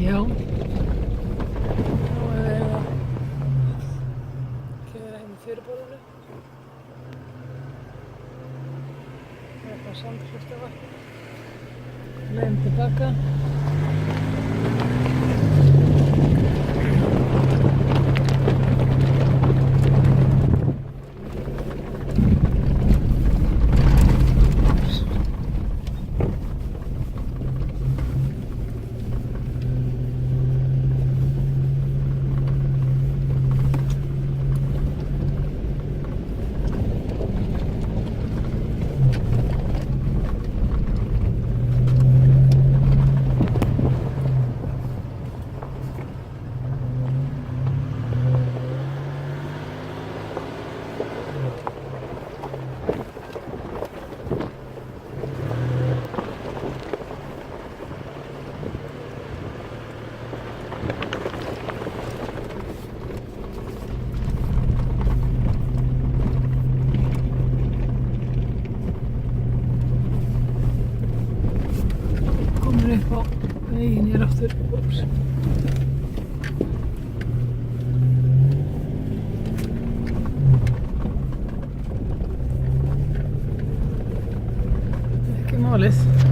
Já. Nú er við að keyra heim í fyrirbólinu. Það er bara Sandhólstavatn. Leiðum tilbaka. Upp á veginn hér aftur. Úps. Ekki málið.